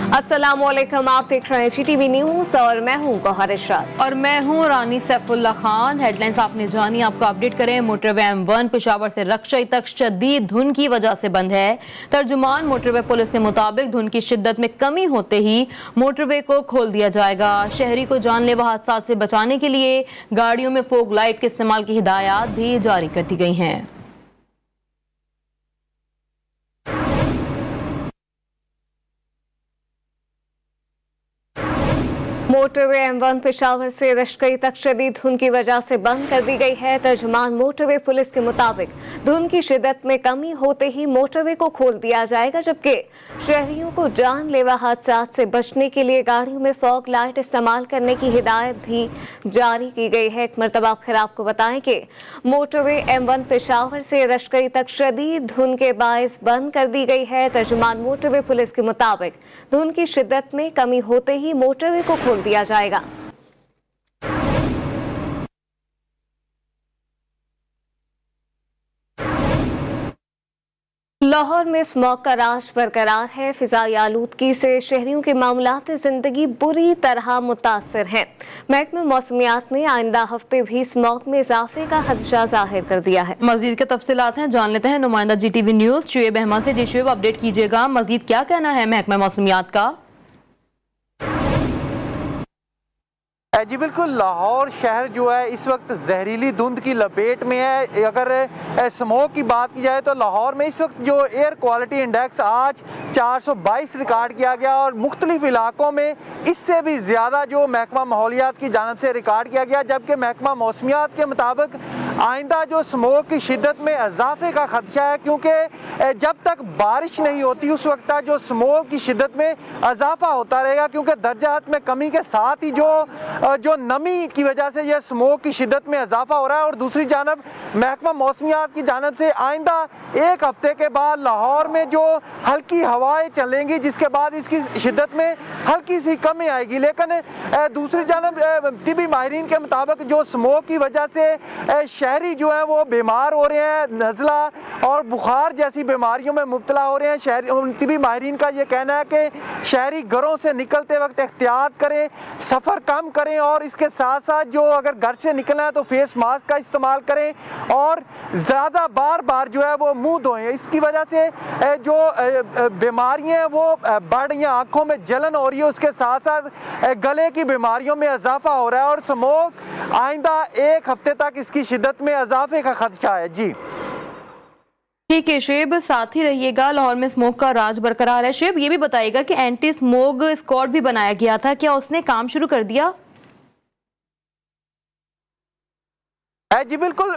अस्सलामुअलैकुम, आप देख रहे हैं GTV न्यूज़ और मैं हूं गौहर इरशाद और मैं हूं रानी सैफुल्ला खान। हेडलाइंस आपने जानी, आपको अपडेट करें। मोटरवे M1 पेशावर से रक्षई तक शदीद धुंध की वजह से बंद है। तर्जुमान मोटरवे पुलिस के मुताबिक धुंध की शिद्दत में कमी होते ही मोटरवे को खोल दिया जाएगा। शहरी को जानलेवा हादसा से बचाने के लिए गाड़ियों में फोग लाइट के इस्तेमाल की हिदायत भी जारी कर दी गई हैं। मोटरवे M1 पेशावर से रशकई तक शदीद धुंध की वजह से बंद कर दी गई है। तर्जुमान मोटरवे पुलिस के मुताबिक धुंध की शिद्दत में कमी होते ही मोटरवे को खोल दिया जाएगा, जबकि शहरियों को जानलेवा हादसात से बचने के लिए गाड़ियों में फॉग लाइट इस्तेमाल करने की हिदायत भी जारी की गई है। एक मरतबा फिर आपको बताएं कि मोटरवे M1 पेशावर से रशकई तक शदीद धुंध के बायस बंद कर दी गई है। तर्जुमान मोटरवे पुलिस के मुताबिक धुंध की शिद्दत में कमी होते ही मोटरवे को खोल दिया जाएगा। लाहौर में स्मॉग का राज बरकरार है। फिजाई आलूदगी से शहरियों के मामलात जिंदगी बुरी तरह मुतासर हैं। महकमा मौसमियात ने आइंदा हफ्ते भी स्मॉग में इजाफे का खदशा जाहिर कर दिया है। मजीद के तफसीलात हैं, जान लेते हैं नुमाइंदा GTV न्यूज़ शुएब अहमद से। जी शुएब, अपडेट कीजिएगा, मजीद क्या कहना है महकमा मौसमियात का? जी बिल्कुल, लाहौर शहर जो है इस वक्त जहरीली धुंध की लपेट में है। अगर स्मोक की बात की जाए तो लाहौर में इस वक्त जो एयर क्वालिटी इंडेक्स आज 422 रिकॉर्ड किया गया और मुख्तलिफ इलाकों में इससे भी ज़्यादा जो महकमा माहौलियात की जानिब से रिकॉर्ड किया गया, जबकि महकमा मौसमियात के मुताबिक आइंदा जो स्मोक की शिद्दत में इजाफे का खदशा है, क्योंकि जब तक बारिश नहीं होती उस वक्त तक जो स्मोक की शिद्दत में इजाफा होता रहेगा, क्योंकि दर्जात में कमी के साथ ही जो नमी की वजह से यह स्मोक की शिद्दत में इजाफा हो रहा है। और दूसरी जानब महकमा मौसमियात की जानब से आइंदा एक हफ्ते के बाद लाहौर में जो हल्की हवाएं चलेंगी, जिसके बाद इसकी शिद्दत में हल्की सी कमी आएगी। लेकिन दूसरी जानब तिबी माहिरीन के मुताबिक जो स्मोक की वजह से शहरी जो है वो बीमार हो रहे हैं, नज़ला और बुखार जैसी बीमारियों में मुब्तला हो रहे हैं। शहरी तिबी माहिरीन का ये कहना है कि शहरी घरों से निकलते वक्त एहतियात करें, सफ़र कम करें और इसके साथ साथ जो अगर घर से निकलना है तो फेस मास्क का इस्तेमाल करें और ज़्यादा बार बार जो है वो मुंह धोएं। इसकी वजह से जो बीमारियां हैं वो बढ़ रही हैं, आँखों में जलन हो रही है, उसके साथ साथ गले की बीमारियों में इजाफा हो रहा है और स्मोक आइंदा एक हफ्ते तक इसकी शिद्दत में इजाफे का खदशा है। जी ठीक है शेब, साथ ही रहिएगा। लाहौर में स्मोक का राज बरकरार है। शेब, ये भी बताइएगा कि एंटी स्मोक स्क्वाड भी बनाया गया था, क्या उसने काम शुरू कर दिया? जी बिल्कुल,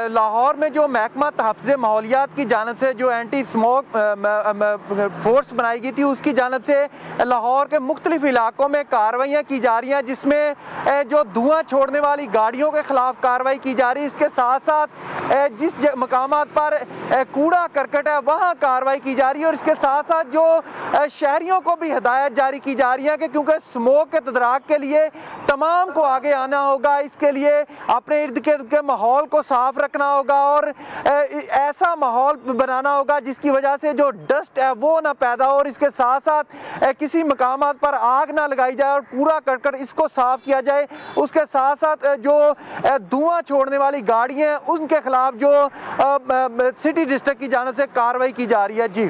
लाहौर में जो महकमा तहफ़्ज़ुज़ माहौलियात की जानब से जो एंटी स्मोक फोर्स बनाई गई थी, उसकी जानब से लाहौर के मुख्तलिफ इलाकों में कार्रवाइयाँ की जा रही हैं, जिसमें जो धुआं छोड़ने वाली गाड़ियों के ख़िलाफ़ कार्रवाई की जा रही है। इसके साथ साथ जिस मकामात पर कूड़ा करकट है वहाँ कार्रवाई की जा रही है और इसके साथ साथ जो शहरियों को भी हिदायत जारी की जा रही है कि क्योंकि स्मोक के तदराक के लिए तमाम को आगे आना होगा, इसके लिए अपने इर्द गिर्द के माहौल को साफ रखना होगा और ऐसा माहौल बनाना होगा जिसकी वजह से जो डस्ट है वो ना पैदा हो और इसके साथ साथ किसी मकामात पर आग ना लगाई जाए और कूड़ा करकट इसको साफ किया जाए। उसके साथ साथ जो धुआं छोड़ने वाली गाड़ियां हैं उनके खिलाफ जो सिटी डिस्ट्रिक्ट की जानिब से कार्रवाई की जा रही है। जी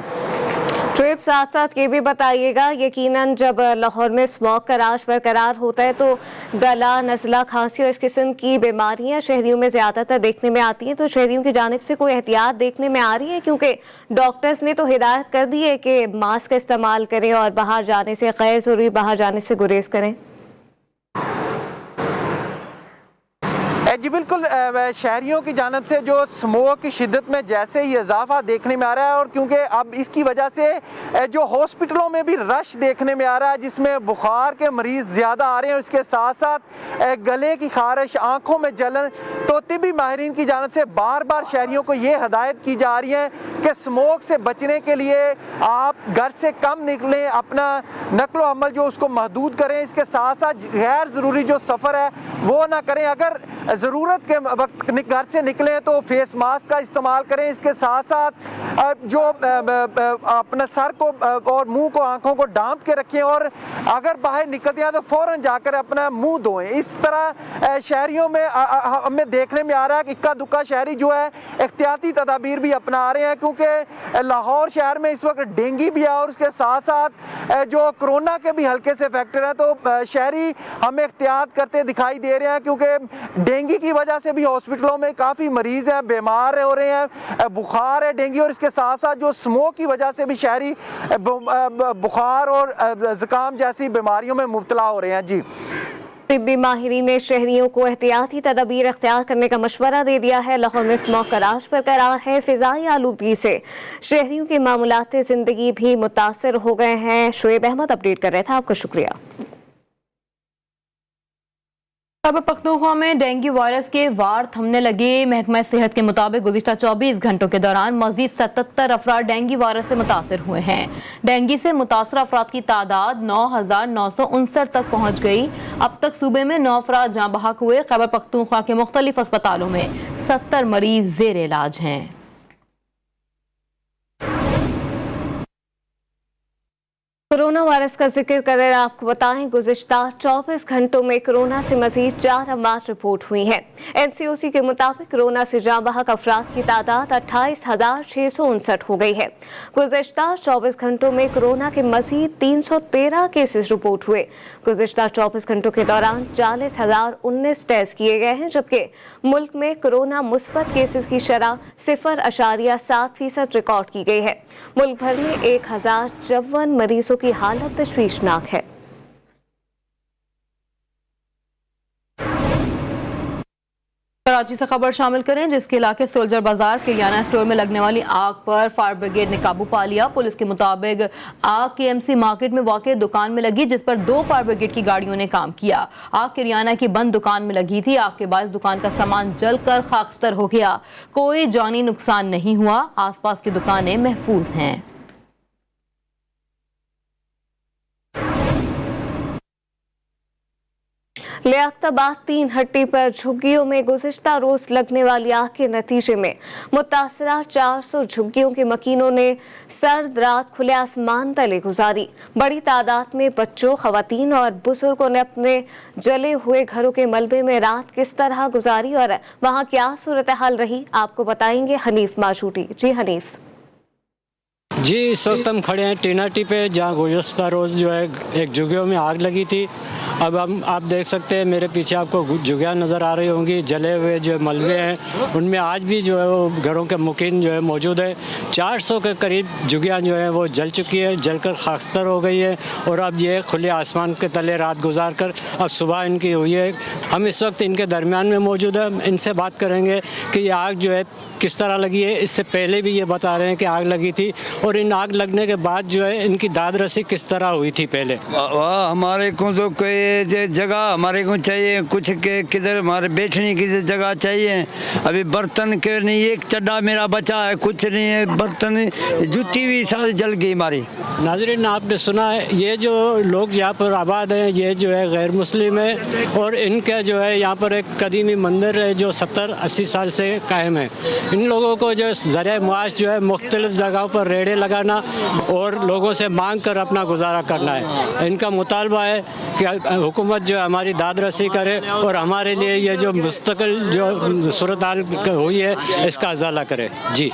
ट्रिप साथ साथ ये भी बताइएगा, यकीनन जब लाहौर में स्मॉग का राज बरकरार होता है तो गला, नज़ला, खांसी और इस किस्म की बीमारियां शहरियों में ज़्यादातर देखने में आती हैं, तो शहरियों की जानिब से कोई एहतियात देखने में आ रही है? क्योंकि डॉक्टर्स ने तो हिदायत कर दी है कि मास्क का इस्तेमाल करें और बाहर जाने से गैर ज़रूरी बाहर जाने से गुरेज करें। जी बिल्कुल, शहरियों की जानब से जो स्मोक की शिद्दत में जैसे ही इजाफा देखने में आ रहा है और क्योंकि अब इसकी वजह से जो हॉस्पिटलों में भी रश देखने में आ रहा है, जिसमें बुखार के मरीज़ ज़्यादा आ रहे हैं, उसके साथ साथ गले की खारिश, आँखों में जलन, तो तिबी माहिरीन की जानब से बार बार शहरियों को ये हिदायत की जा रही है कि स्मोक से बचने के लिए आप घर से कम निकलें, अपना नकलो अमल जो उसको महदूद करें, इसके साथ साथ गैर ज़रूरी जो सफ़र है वो ना करें। अगर ज़रूरत के वक्त घर से निकलें तो फेस मास्क का इस्तेमाल करें। इसके साथ साथ जो अपने सर को और मुंह को, आंखों को ढांप के रखें और अगर बाहर निकलते हैं तो फ़ौरन जाकर अपना मुंह धोएं। इस तरह शहरियों में हमें देखने में आ रहा है कि इक्का दुक्का शहरी जो है एहतियाती तदाबीर भी अपना रहे हैं, क्योंकि लाहौर शहर में इस वक्त डेंगू भी है और उसके साथ साथ जो कोरोना के भी हल्के से फैक्टर हैं। तो शहरी हमें एहतियात करते दिखाई दे रहे हैं, क्योंकि डेंगू की वजह से भी हॉस्पिटलों में काफ़ी मरीज हैं, बीमार हो रहे हैं, बुखार है डेंगू, और इसके साथ साथ जो स्मोक की वजह से भी शहरी बुखार और ज़ुकाम जैसी बीमारियों में मुब्तला हो रहे हैं। जी, तिब्बी माहिरीन ने शहरियों को एहतियाती तदबीर अख्तियार करने का मशवरा दे दिया है। लाहौर में स्मॉग का राज बरकरार है। फिजाई आलूदगी से शहरियों के मामूलात जिंदगी भी मुतासर हो गए हैं। शुएब अहमद अपडेट कर रहे थे, आपका शुक्रिया। खैबर पख्तूनख्वा में डेंगू वायरस के वार थमने लगे। महकमा सेहत के मुताबिक गुज़िश्ता 24 घंटों के दौरान मजीद 77 अफराद डेंगू वायरस से मुतासर हुए हैं। डेंगू से मुतासर अफराद की तादाद 9,959 तक पहुँच गई। अब तक सूबे में 9 अफराद जाँ बहक हुए। खैबर पख्तूनख्वा के मुख्तलिफ अस्पतालों में 70 मरीज जेर इलाज हैं। कोरोना वायरस का जिक्र कर आपको बताएं, गुज़िश्ता 24 घंटों में कोरोना से मजीद 4 अमवात रिपोर्ट हुई हैं। NCOC के मुताबिक कोरोना से जाँ बहक अफराद की तादाद 28,659 हो गई है। गुज़िश्ता 24 घंटों में कोरोना के मजीद 313 केसेस रिपोर्ट हुए। गुज़िश्ता 24 घंटों के दौरान 40,019 टेस्ट किए गए हैं, जबकि मुल्क में कोरोना मुस्बत केसेस की शरह 0.7% रिकॉर्ड की गई है। मुल्क भर में 1,054 मरीजों की हालत तशवीशनाक है। कराची से खबर शामिल करें, जिसके इलाके सोल्जर बाजार किराना स्टोर में लगने वाली आग पर फायर ब्रिगेड ने काबू पा लिया। पुलिस के मुताबिक आग KMC मार्केट में वाक़ई दुकान में लगी, जिस पर 2 फायर ब्रिगेड की गाड़ियों ने काम किया। आग किराना की बंद दुकान में लगी थी। आग के बाद दुकान का सामान जलकर खाकस्तर हो गया। कोई जानी नुकसान नहीं हुआ। आसपास की दुकानें महफूज हैं। लियाकताबाद 3 हट्टी पर झुग्गियों में गुज़िश्ता रोज लगने वाली आग के नतीजे में मुतासरा 400 झुग्गियों के मकीनों ने सर्द रात खुले आसमान तले गुजारी। बड़ी तादाद में बच्चों, खवातीन और बुजुर्गों ने अपने जले हुए घरों के मलबे में रात किस तरह गुजारी और वहाँ क्या सूरत हाल रही, आपको बताएंगे हनीफ माशूटी। जी हनीफ। जी, इस वक्त हम खड़े हैं टीनाटी पे, जहाँ गुज़िश्ता रोज़ जो है एक झुग्गियों में आग लगी थी। अब हम आप देख सकते हैं मेरे पीछे आपको झुग्गियाँ नज़र आ रही होंगी। जले हुए जो मलबे हैं उनमें आज भी जो है वो घरों के मुकीन जो है मौजूद है। 400 के करीब झुग्गियाँ जो हैं वो जल चुकी है, जलकर खाकस्तर हो गई है और अब ये खुले आसमान के तले रात गुजार कर अब सुबह इनकी हुई है। हम इस वक्त इनके दरमियान में मौजूद है। इनसे बात करेंगे कि ये आग जो है किस तरह लगी है। इससे पहले भी ये बता रहे हैं कि आग लगी थी और इन आग लगने के बाद जो है इनकी दाद रसी किस तरह हुई थी पहले। हमारे को तो कोई जगह हमारे को चाहिए, कुछ के किधर हमारे बैठने की जगह चाहिए। अभी बर्तन के नहीं, एक चड्डा मेरा बचा है, कुछ नहीं है। बर्तन, जूती भी सारी जल गई हमारी। नाज़रीन, आपने सुना है ये जो लोग यहाँ पर आबाद हैं ये जो है गैर मुस्लिम है और इनका जो है यहाँ पर एक कदीमी मंदिर है जो 70-80 साल से कायम है। इन लोगों को जो ज़रिया मुआश जो है मुख्तलिफ जगहों पर रेड़े लगाना और लोगों से मांग कर अपना गुजारा करना है। इनका मुतालबा है कि हुकूमत जो हमारी दाद रसी करे और हमारे लिए ये जो मुस्तकिल जो सूरत हाल हुई है इसका अजाला करे। जी,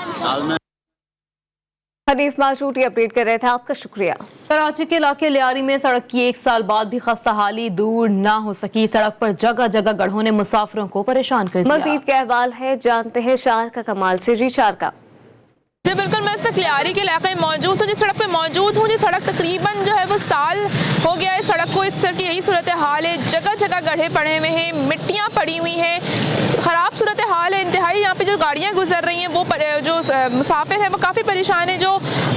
हनीफ माशूटी अपडेट कर रहे थे, आपका शुक्रिया। कराची के इलाके लियारी में सड़क की 1 साल बाद भी खस्ता हाली दूर ना हो सकी। सड़क पर जगह जगह गड्ढों ने मुसाफिरों को परेशान कर दिया। मजीद क्या अहवाल है, जानते हैं शार का कमाल से। जी शार का। जी बिल्कुल, मैं इस वक्त लियारी के इलाके में मौजूद हूँ। जिस सड़क पे मौजूद हूँ, जिस सड़क तकरीबन जो है वो साल हो गया है सड़क को। इस सड़क की यही सूरत हाल है, जगह जगह गड्ढे पड़े हुए हैं, मिट्टियाँ पड़ी हुई हैं, ख़राब सूरत हाल है इंतहाई। यहाँ पे जो गाड़ियाँ गुजर रही हैं वो जो मुसाफिर हैं वो काफ़ी परेशान है। जो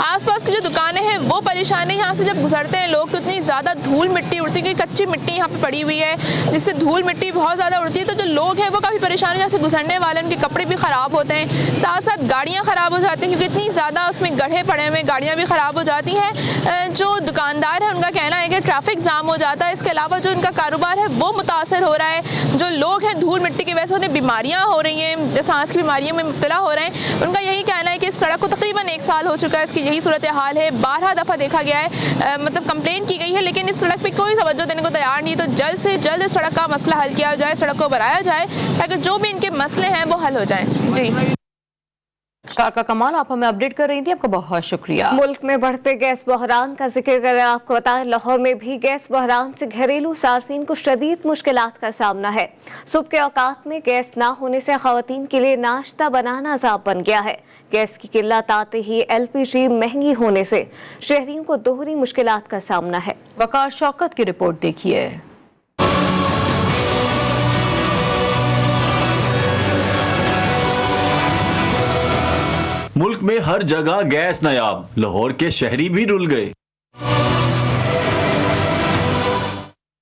आसपास की जो दुकानें हैं वो परेशान है। यहाँ से जब गुजरते हैं लोग तो इतनी ज़्यादा धूल मिट्टी उड़ती है, क्योंकि कच्ची मिट्टी यहाँ पे पड़ी हुई है जिससे धूल मिट्टी बहुत ज़्यादा उड़ती है। तो जो लोग हैं वो काफ़ी परेशान है। यहाँ से गुजरने वाले उनके कपड़े भी ख़राब होते हैं, साथ साथ गाड़ियाँ ख़राब हो जाती हैं। क्योंकि इतनी ज़्यादा उसमें गड्ढे पड़े हुए, गाड़ियाँ भी ख़राब हो जाती हैं। जो दुकानदार है उनका कहना है कि ट्रैफिक जाम हो जाता है, इसके अलावा जो इनका कारोबार है वो मुतासर हो रहा है। जो लोग हैं धूल मिट्टी की वजह से उन्हें बीमारियाँ हो रही हैं, सांस की बीमारियों में मुब्तला हो रहे हैं। उनका यही कहना है कि इस सड़क को तकरीबन 1 साल हो चुका है, इसकी यही सूरत हाल है। 12 दफ़ा देखा गया है, मतलब कंप्लेन की गई है, लेकिन इस सड़क पर कोई तवज्जो देने को तैयार नहीं। तो जल्द से जल्द सड़क का मसला हल किया जाए, सड़क को बनाया जाए ताकि जो भी इनके मसले हैं वो हल हो जाएं। जी शारका कमाल, आप हमें अपडेट कर रही थी, आपका बहुत शुक्रिया। मुल्क में बढ़ते गैस बहरान का जिक्र कर आपको बताएं, लाहौर में भी गैस बहरान से घरेलू सार्फिन को शदीद मुश्किलात का सामना है। सुबह के औकात में गैस ना होने से खवातीन के लिए नाश्ता बनाना अज़ाब बन गया है। गैस की किल्लत आते ही LPG महंगी होने से शहरियों को दोहरी मुश्किलात का सामना है। वकार शौकत की रिपोर्ट देखिए। मुल्क में हर जगह गैस नायाब, लाहौर के शहरी भी रुल गए।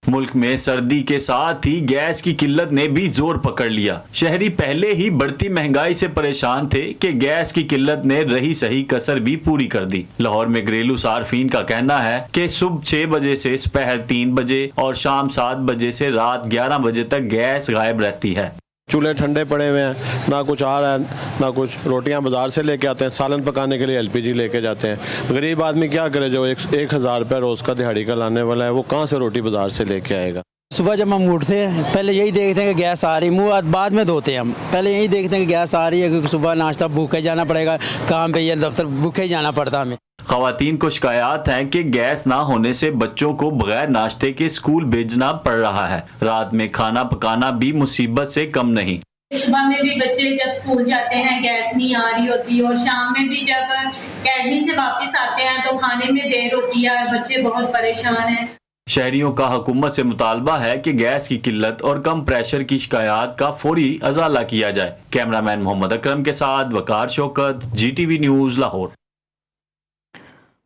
मुल्क में सर्दी के साथ ही गैस की किल्लत ने भी जोर पकड़ लिया। शहरी पहले ही बढ़ती महंगाई से परेशान थे कि गैस की किल्लत ने रही सही कसर भी पूरी कर दी। लाहौर में घरेलू सार्फिन का कहना है कि सुबह 6 बजे से दोपहर 3 बजे और शाम 7 बजे से रात 11 बजे तक गैस गायब रहती है। चूल्हे ठंडे पड़े हुए हैं, ना कुछ आ रहा है ना कुछ। रोटियां बाजार से लेके आते हैं, सालन पकाने के लिए LPG लेके जाते हैं। गरीब आदमी क्या करे, जो 1,000 रुपये रोज़ का दिहाड़ी का लाने वाला है, वो कहाँ से रोटी बाजार से लेके आएगा। सुबह जब हम उठते हैं पहले यही देखते हैं कि गैस आ रही, मुँह बाद में धोते हैं हम। पहले यही देखते हैं कि गैस आ रही है, क्योंकि सुबह नाश्ता भूखे जाना पड़ेगा, काम पे या दफ्तर भूखे ही जाना पड़ता हमें। खवातीन को शिकायत है कि गैस ना होने से बच्चों को बगैर नाश्ते के स्कूल भेजना पड़ रहा है। रात में खाना पकाना भी मुसीबत से कम नहीं। सुबह में भी बच्चे जब स्कूल जाते हैं गैस नहीं आ रही होती, और शाम में भी जब अकेडमी से वापस आते हैं तो खाने में देर होती है, बच्चे बहुत परेशान हैं। शहरियों का हुकूमत से मुतालबा है कि गैस की किल्लत और कम प्रेशर की शिकायत का फौरी अजाला किया जाए। कैमरामैन मोहम्मद अकरम के साथ वकार शौकत, GTV न्यूज़ लाहौर।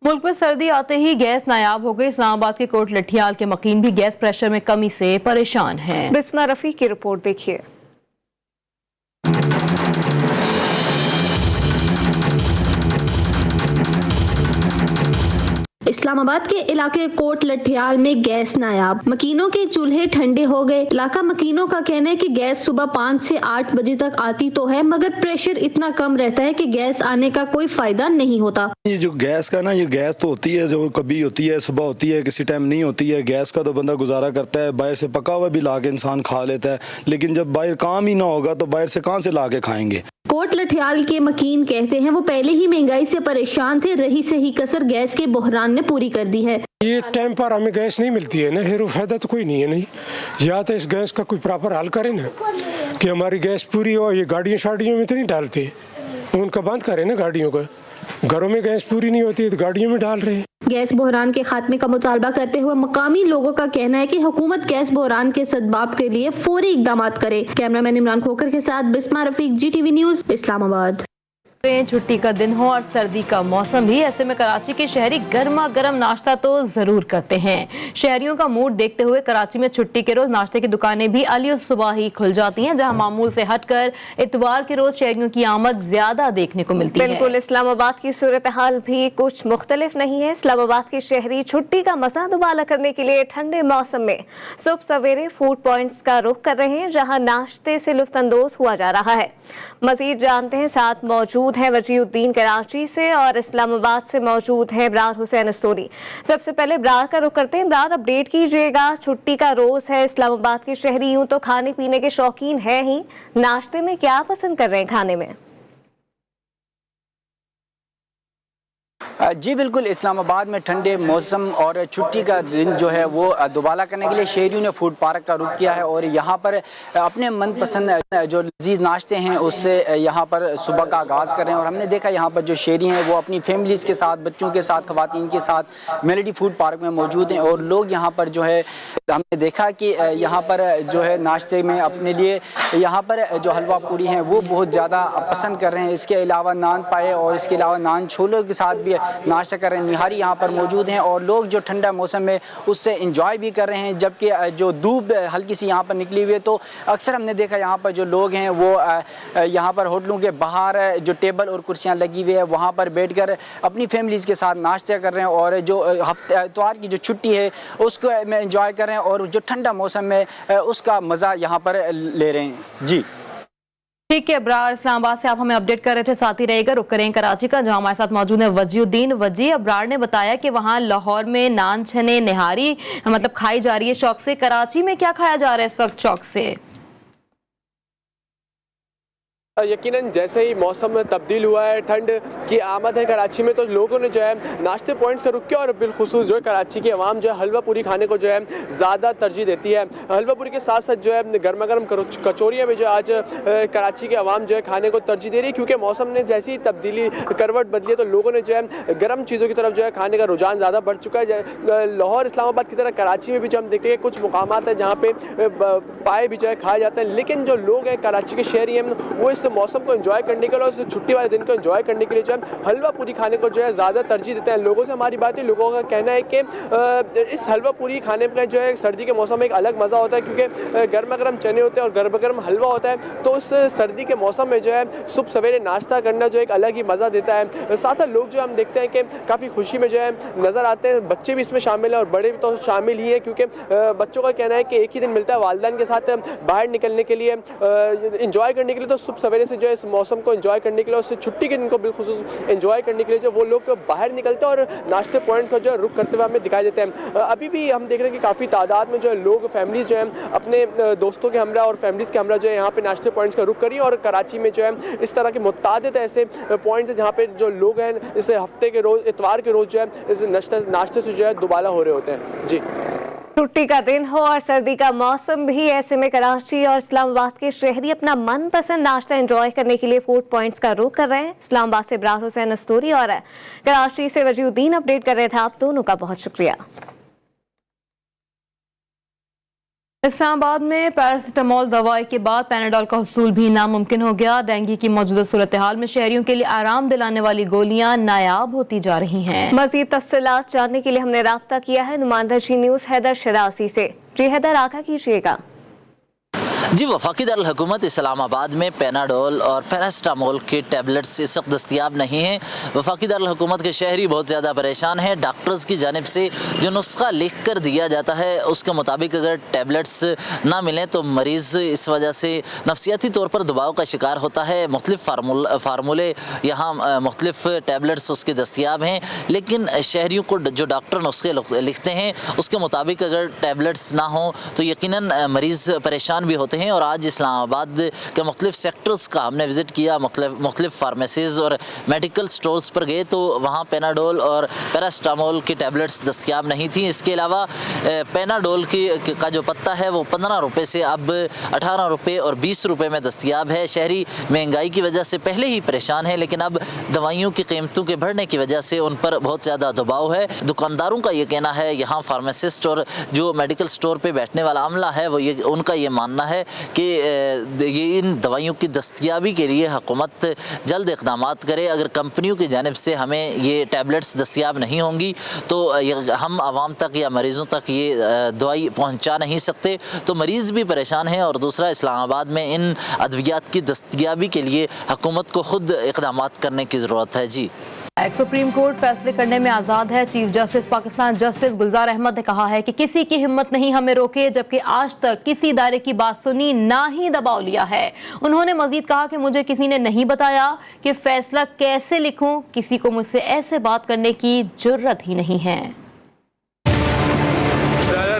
मुल्क में सर्दी आते ही गैस नायाब हो गई। इस्लामाबाद के कोट लठियाल के मकीन भी गैस प्रेशर में कमी से परेशान हैं। बिस्मा रफी की रिपोर्ट देखिए। इस्लामाबाद के इलाके कोट लठियाल में गैस नायाब, मकीनों के चूल्हे ठंडे हो गए। इलाका मकीनों का कहना है कि गैस सुबह 5 से 8 बजे तक आती तो है, मगर प्रेशर इतना कम रहता है कि गैस आने का कोई फायदा नहीं होता। ये जो गैस का ना, ये गैस तो होती है, जो कभी होती है सुबह होती है, किसी टाइम नहीं होती है। गैस का तो बंदा गुजारा करता है, बाहर से पका हुआ भी ला के इंसान खा लेता है, लेकिन जब बाहर काम ही ना होगा तो बाहर से कहाँ से ला के खाएंगे। कोट लठियाल के मकीन कहते हैं वो पहले ही महंगाई से परेशान थे, रही सही कसर गैस के बहरान ने पूरी कर दी है। ये टाइम पर हमें गैस नहीं मिलती है ना, फिर फायदा तो कोई नहीं है। नहीं, या तो इस गैस का कोई प्रॉपर हल करें ना कि हमारी गैस पूरी हो। ये गाड़ियों शाड़ियों में तो नहीं डालते, उनका बंद करें ना गाड़ियों का। घरों में गैस पूरी नहीं होती तो गाड़ियों में डाल रहे हैं। गैस बहरान के खात्मे का मुतालबा करते हुए मकामी लोगों का कहना है कि हुकूमत गैस बहरान के सद्बाब के लिए फौरी इकदाम करे। कैमरामैन इमरान खोकर के साथ बिस्मा रफीक, GTV न्यूज़, इस्लामाबाद। छुट्टी का दिन हो और सर्दी का मौसम भी, ऐसे में कराची के शहरी गर्मा गर्म नाश्ता तो जरूर करते हैं। शहरियों का मूड देखते हुए कराची में छुट्टी के रोज नाश्ते की दुकानें भी अलियो सुबह ही खुल जाती हैं, जहां मामूल से हटकर इतवार के रोज शहरियों की आमद ज्यादा देखने को मिलती है। बिल्कुल इस्लामाबाद की सूरत हाल भी कुछ मुख्तलिफ नहीं है। इस्लामाबाद के शहरी छुट्टी का मजा दुबाला करने के लिए ठंडे मौसम में सुबह सवेरे फूड पॉइंट्स का रुख कर रहे हैं, जहाँ नाश्ते से लुत्फानंदोज हुआ जा रहा है। मजीद जानते हैं, साथ मौजूद है वजीउद्दीन कराची से और इस्लामाबाद से मौजूद है इब्रार हुसैन अस्तूरी। सबसे पहले इब्रार का रुख करते हैं। इब्रार, अपडेट कीजिएगा, छुट्टी का रोज है, इस्लामाबाद के शहरी यूं तो खाने पीने के शौकीन हैं ही, नाश्ते में क्या पसंद कर रहे हैं खाने में? जी बिल्कुल, इस्लामाबाद में ठंडे मौसम और छुट्टी का दिन जो है वो दुबाला करने के लिए शहरियों ने फूड पार्क का रुख किया है और यहाँ पर अपने मनपसंद जो लजीज नाश्ते हैं उससे यहाँ पर सुबह का आगाज़ कर रहे हैं। और हमने देखा यहाँ पर जो शहरी हैं वो अपनी फैमिलीज़ के साथ, बच्चों के साथ, ख़वातीन के साथ मेलोडी फूड पार्क में मौजूद हैं। और लोग यहाँ पर जो है, हमने देखा कि यहाँ पर जो है नाश्ते में अपने लिए यहाँ पर जो हलवा पूड़ी हैं वो बहुत ज़्यादा पसंद कर रहे हैं। इसके अलावा नान पाए और इसके अलावा नान छोलों के साथ भी नाश्ता कर रहे हैं। निहारी यहाँ पर मौजूद हैं और लोग जो ठंडा मौसम में उससे इंजॉय भी कर रहे हैं, जबकि जो धूप हल्की सी यहाँ पर निकली हुई है तो अक्सर हमने देखा यहाँ पर जो लोग हैं वो यहाँ पर होटलों के बाहर जो टेबल और कुर्सियाँ लगी हुई है वहाँ पर बैठकर अपनी फैमिलीज़ के साथ नाश्ता कर रहे हैं और जो इतवार की जो छुट्टी है उसको में इंजॉय कर रहे हैं और जो ठंडा मौसम है उसका मज़ा यहाँ पर ले रहे हैं। जी ठीक है अब्रार, इस्लामाबाद से आप हमें अपडेट कर रहे थे, साथ ही रहेगा। रुक करें कराची का, जहां हमारे साथ मौजूद है वजीउद्दीन। वजी, अब्रार ने बताया कि वहां लाहौर में नान छने निहारी मतलब खाई जा रही है शौक से। कराची में क्या खाया जा रहा है इस वक्त शौक से? यकीनन जैसे ही मौसम तब्दील हुआ है, ठंड की आमद है कराची में, तो लोगों ने जो है नाश्ते पॉइंट्स का रुक किया और बिलखुसूस जो है कराची की आवाम जो है हलवा पूरी खाने को जो है ज़्यादा तरजीह देती है। हलवा पूरी के साथ साथ जो है गर्मा गर्म कचौरियाँ भी जो आज कराची की आवाम जो है खाने को तरजीह दे रही है, क्योंकि मौसम ने जैसी ही तब्दीली करवट बदली है तो लोगों ने जो है गर्म चीज़ों की तरफ जो है खाने का रुझान ज़्यादा बढ़ चुका है। लाहौर इस्लामाबाद की तरह कराची में भी जो हम देखते हैं कुछ मुकामात है जहाँ पे पाए भी जो है खाए जाते हैं, लेकिन जो लोग हैं कराची के शहरी हैं वो इस मौसम को एंजॉय करने के लिए और छुट्टी वाले दिन को एंजॉय करने के लिए जो है हलवा पूरी खाने को जो है ज़्यादा तरजीह देते हैं। लोगों से हमारी बात है, लोगों का कहना है कि इस हलवा पूरी खाने का जो है सर्दी के मौसम में एक अलग मज़ा होता है, क्योंकि गर्मा गर्म चने होते हैं और गर्मा गर्म हलवा होता है, तो उस सर्दी के मौसम में जो है सुबह सवेरे नाश्ता करना जो एक अलग ही मज़ा देता है। साथ साथ लोग जो हम देखते हैं कि काफ़ी खुशी में जो है नज़र आते हैं, बच्चे भी इसमें शामिल हैं और बड़े भी तो शामिल ही हैं, क्योंकि बच्चों का कहना है कि एक ही दिन मिलता है वालिदैन के साथ बाहर निकलने के लिए, इंजॉय करने के लिए, तो सुबह सवेरे से जो है इस मौसम को एंजॉय करने के लिए, उससे छुट्टी के दिन को बिलखुसूस एंजॉय करने के लिए जो वो लोग बाहर निकलते हैं और नाश्ते पॉइंट को जो है रुक करते हुए हमें दिखाई देते हैं। अभी भी हम देख रहे हैं कि काफ़ी तादाद में जो है लोग फैमिलीज जो है अपने दोस्तों के हमरा और फैमिलीज़ के हमरा जो है यहाँ पे नाश्ते पॉइंट्स का रुक करी, और कराची में जो है इस तरह के मुतादिद ऐसे पॉइंट्स हैं जहाँ पे जो लोग हैं इस हफ्ते के रोज़ इतवार के रोज़ जो है इस नाश्ते से जो है दुबाला हो रहे होते हैं। जी, छुट्टी का दिन हो और सर्दी का मौसम भी, ऐसे में कराची और इस्लामाबाद के शहरी अपना मनपसंद नाश्ता एंजॉय करने के लिए फूड पॉइंट्स का रुख कर रहे हैं। इस्लामाबाद से इब्रार हुसैन अस्तूरी और कराची से वजीउद्दीन अपडेट कर रहे थे। आप दोनों का बहुत शुक्रिया। इस्लामाबाद में पैरासिटामोल दवाई के बाद पैनाडोल का हुसूल भी नामुमकिन हो गया। डेंगू की मौजूदा सूरत हाल में शहरियों के लिए आराम दिलाने वाली गोलियां नायाब होती जा रही हैं। मजीद तफसीलात जानने के लिए हमने राब्ता किया है नुमाइंदा जी न्यूज़ हैदर शरासी से। जी हैदर, आगा कीजिएगा। जी, वफाकी दारुल हुकूमत इस्लामाबाद में पैनाडोल और पैरासिटामोल के टैबलेट्स इस वक्त दस्तियाब नहीं हैं। वफाकी दारुल हुकूमत के शहरी बहुत ज़्यादा परेशान हैं। डॉक्टर्स की जानिब से जो नुस्खा लिख कर दिया जाता है उसके मुताबिक अगर टैबलेट्स ना मिलें तो मरीज़ इस वजह से नफसियाती तौर पर दबाव का शिकार होता है। मुख्तलिफ फार्मूले यहाँ मुख्तलिफ टैबलेट्स उसके दस्तियाब हैं, लेकिन शहरियों को जो डॉक्टर नुस्खे लिखते हैं उसके मुताबिक अगर टैबलेट्स ना हों तो यकीनन मरीज़ परेशान भी होते हैं। और आज इस्लामाबाद के मुख्तलिफ सेक्टर्स का हमने विज़िट किया, मुख्तलिफ फार्मेसीज़ और मेडिकल स्टोर्स पर गए तो वहाँ पैनाडोल और पैरासिटामोल की टैबलेट्स दस्तियाब नहीं थी। इसके अलावा पैनाडोल का जो पत्ता है वो 15 रुपये से अब 18 रुपये और 20 रुपये में दस्तियाब है। शहरी महंगाई की वजह से पहले ही परेशान है, लेकिन अब दवाइयों की कीमतों के बढ़ने की वजह से उन पर बहुत ज़्यादा दबाव है। दुकानदारों का ये कहना है, यहाँ फार्मासिस्ट और जो मेडिकल स्टोर पर बैठने वाला अमला है वो उनका ये मानना है कि ये इन दवाइयों की दस्तयाबी के लिए हुकूमत जल्द इक़दामात करे। अगर कंपनियों की जानिब से हमें ये टैबलेट्स दस्तयाब नहीं होंगी तो हम आवाम तक या मरीज़ों तक ये दवाई पहुंचा नहीं सकते, तो मरीज़ भी परेशान हैं। और दूसरा, इस्लामाबाद में इन अद्वियात की दस्तयाबी के लिए हुकूमत को ख़ुद इक़दामात करने की ज़रूरत है। जी, सुप्रीम कोर्ट फैसले करने में आज़ाद है। चीफ जस्टिस पाकिस्तान जस्टिस गुलजार अहमद ने कहा है कि किसी की हिम्मत नहीं हमें रोके, जबकि आज तक किसी इदारे की बात सुनी ना ही दबाव लिया है। उन्होंने मजीद कहा कि मुझे किसी ने नहीं बताया कि फैसला कैसे लिखूं, किसी को मुझसे ऐसे बात करने की जुर्रत ही नहीं है।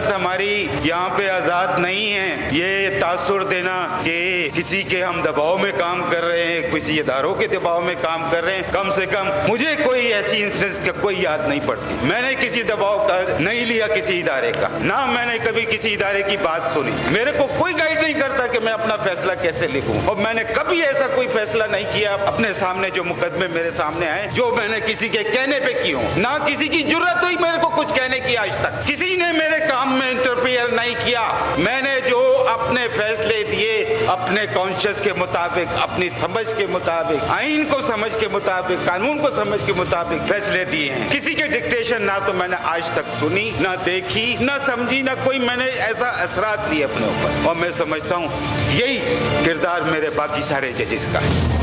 हमारी यहाँ पे आज़ाद नहीं है ये तासुर देना कि किसी के हम दबाव में काम कर रहे हैं, किसी इदारों के दबाव में काम कर रहे हैं। कम से कम मुझे कोई ऐसी इंसिडेंस का कोई याद नहीं पड़ती। मैंने किसी दबाव का नहीं लिया किसी इदारे का, ना मैंने कभी किसी इदारे की बात सुनी। मेरे को कोई गाइड नहीं करता कि मैं अपना फैसला कैसे लिखूं, और मैंने कभी ऐसा कोई फैसला नहीं किया अपने सामने जो मुकदमे मेरे सामने आए जो मैंने किसी के कहने पे की हूँ। ना किसी की जरूरत हुई मेरे को कुछ कहने की, आज तक किसी ने मेरे काम में इंटरफियर नहीं किया। मैंने जो अपने फैसले दिए, अपने कॉन्शियस के मुताबिक, अपनी समझ के मुताबिक, आइन को समझ के मुताबिक, कानून को समझ के मुताबिक फैसले दिए हैं। किसी के डिक्टेशन ना तो मैंने आज तक सुनी, ना देखी, ना समझी, ना कोई मैंने ऐसा असरात दिए अपने ऊपर। और मैं समझता हूँ यही किरदार मेरे बाकी सारे जजेस का है।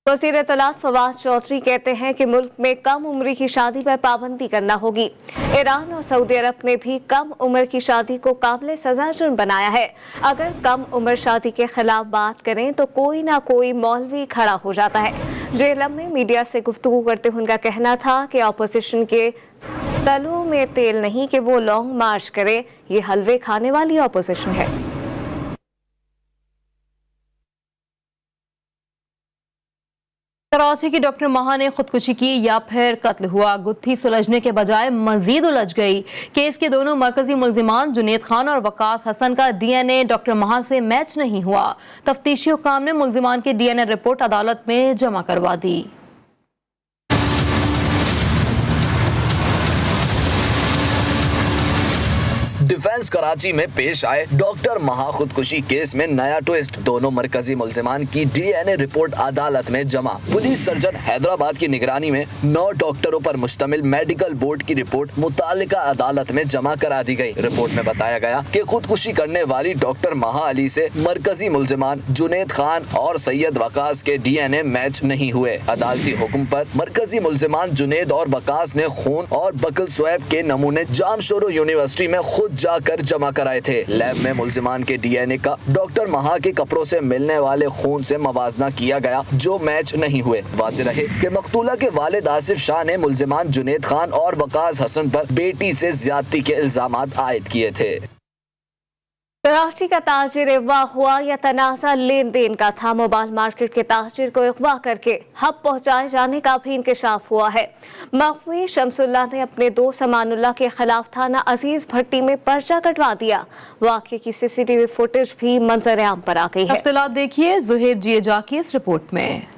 वज़ीर इत्तलात फवाद चौधरी कहते हैं कि मुल्क में कम उम्र की शादी पर पाबंदी करना होगी। ईरान और सऊदी अरब ने भी कम उम्र की शादी को काबिल सजा जुर्म बनाया है। अगर कम उम्र शादी के खिलाफ बात करें तो कोई ना कोई मौलवी खड़ा हो जाता है। जेहलम में मीडिया से गुफ्तगू करते हुए उनका कहना था कि अपोजिशन के तलुओं में तेल नहीं कि वो लॉन्ग मार्च करे, ये हलवे खाने वाली अपोजिशन है। कराची की डॉक्टर महा ने खुदकुशी की या फिर कत्ल हुआ, गुत्थी सुलझने के बजाय मजीद उलझ गई। केस के दोनों मरकजी मुल्जिमान जुनेद खान और वकास हसन का DNA डॉक्टर महा से मैच नहीं हुआ। तफ्तीशी हुकाम ने मुल्जिमान की DNA रिपोर्ट अदालत में जमा करवा दी। डिफेंस कराची में पेश आए डॉक्टर महा खुदकुशी केस में नया ट्विस्ट, दोनों मरकजी मुल्जिमान की DNA रिपोर्ट अदालत में जमा। पुलिस सर्जन हैदराबाद की निगरानी में 9 डॉक्टरों पर मुश्तमिल मेडिकल बोर्ड की रिपोर्ट मुतालिका अदालत में जमा करा दी गई। रिपोर्ट में बताया गया कि खुदकुशी करने वाली डॉक्टर महा अली से मरकजी मुल्जिमान जुनेद खान और सैयद वकास के DNA मैच नहीं हुए। अदालती हुक्म पर मरकजी मुल्जिमान जुनेद और वकास ने खून और बकल स्वैब के नमूने जामशोरो यूनिवर्सिटी में खुद जाकर जमा कराए थे। लैब में मुल्जिमान के DNA का डॉक्टर महा के कपड़ों से मिलने वाले खून से मवाजना किया गया, जो मैच नहीं हुए। वाज़ेह रहे कि मकतूला के वालिद आसिफ शाह ने मुल्जिमान जुनेद खान और वकास हसन पर बेटी से ज्यादती के इल्जामात आयद किए थे। कराची का ताजिर अगवा हुआ या तनाज़ा लेन देन का था। मोबाइल मार्केट के ताजिर को अगवा करके हब पहुंचाए जाने का भी इंकशाफ हुआ है। मखवी शमसुल्लाह ने अपने दोस्त अमानुल्लाह के खिलाफ थाना अजीज भट्टी में पर्चा कटवा दिया। वाक़े की CCTV फुटेज भी मंजर आम पर आ गई है। तफसीलात देखिए ज़ुहैब जिएजा की इस रिपोर्ट में।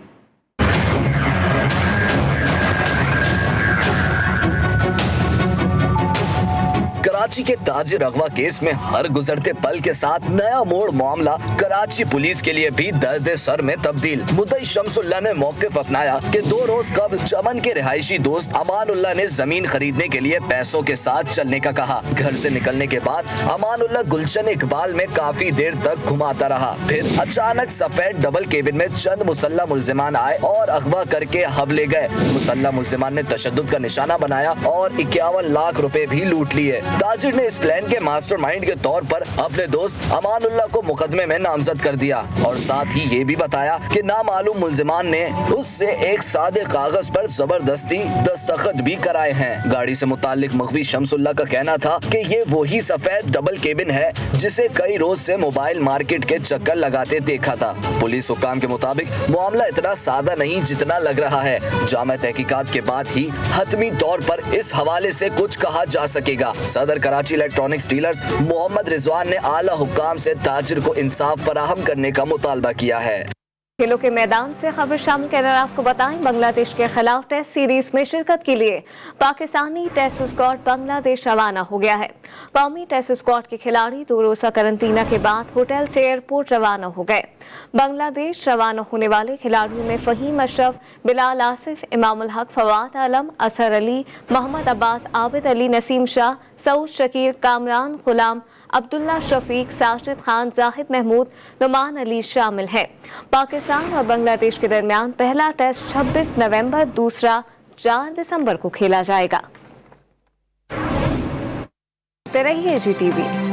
कराची के ताजिर अगवा केस में हर गुजरते पल के साथ नया मोड़ मामला कराची पुलिस के लिए भी दर्द सर में तब्दील। मुद्दई शमसुल्लाह ने मौक़िफ़ अपनाया कि 2 रोज कबल चमन के रिहायशी दोस्त अमानुल्लाह ने जमीन खरीदने के लिए पैसों के साथ चलने का कहा। घर से निकलने के बाद अमानुल्लाह गुलशन इकबाल में काफी देर तक घुमाता रहा। फिर अचानक सफेद डबल केबिन में चंद मुसल्ला मुल्जिमान आए और अगवा करके हब ले गए। मुसल्ला मुल्जिमान ने तशद्दुद का निशाना बनाया और 51 लाख रुपए भी लूट लिए। ताजिर ने इस प्लान के मास्टरमाइंड के तौर पर अपने दोस्त अमानुल्लाह को मुकदमे में नामजद कर दिया और साथ ही ये भी बताया कि नामालूम मुल्जिमान ने उससे एक सादे कागज पर जबरदस्ती दस्तखत भी कराए हैं। गाड़ी से मुताल्लिक मखवी शमसुल्लाह का कहना था कि ये वही सफेद डबल केबिन है जिसे कई रोज से मोबाइल मार्केट के चक्कर लगाते देखा था। पुलिस हुक्काम के मुताबिक मामला इतना सादा नहीं जितना लग रहा है। जामा तहकीकात के बाद ही हतमी तौर पर इस हवाले से कुछ कहा जा सकेगा। सदर कराची इलेक्ट्रॉनिक्स डीलर्स मोहम्मद रिजवान ने आला हुक्काम से ताजिर को इंसाफ फराहम करने का मुतालबा किया है। खेलों के मैदान से खबर शामिल कर आपको बताएं, बांग्लादेश के खिलाफ टेस्ट सीरीज में शिरकत के लिए पाकिस्तानी टेस्ट स्क्वाड बांग्लादेश रवाना हो गया है। कौमी टेस्ट स्क्वाड के खिलाड़ी 2 रोज़ा करंतना के बाद होटल से एयरपोर्ट रवाना हो गए। बांग्लादेश रवाना होने वाले खिलाड़ियों में फ़हीम अशरफ, बिलाल आसिफ, इमामुल हक, फवाद आलम, असहर अली, मोहम्मद अब्बास, आबिद अली, नसीम शाह, सऊद शकीर, कामरान गुलाम, अब्दुल्ला शफीक, साजिद खान, जाहिद महमूद, नुमान अली शामिल हैं। पाकिस्तान और बांग्लादेश के दरमियान पहला टेस्ट 26 नवंबर, दूसरा 4 दिसंबर को खेला जाएगा। रहिए GTV।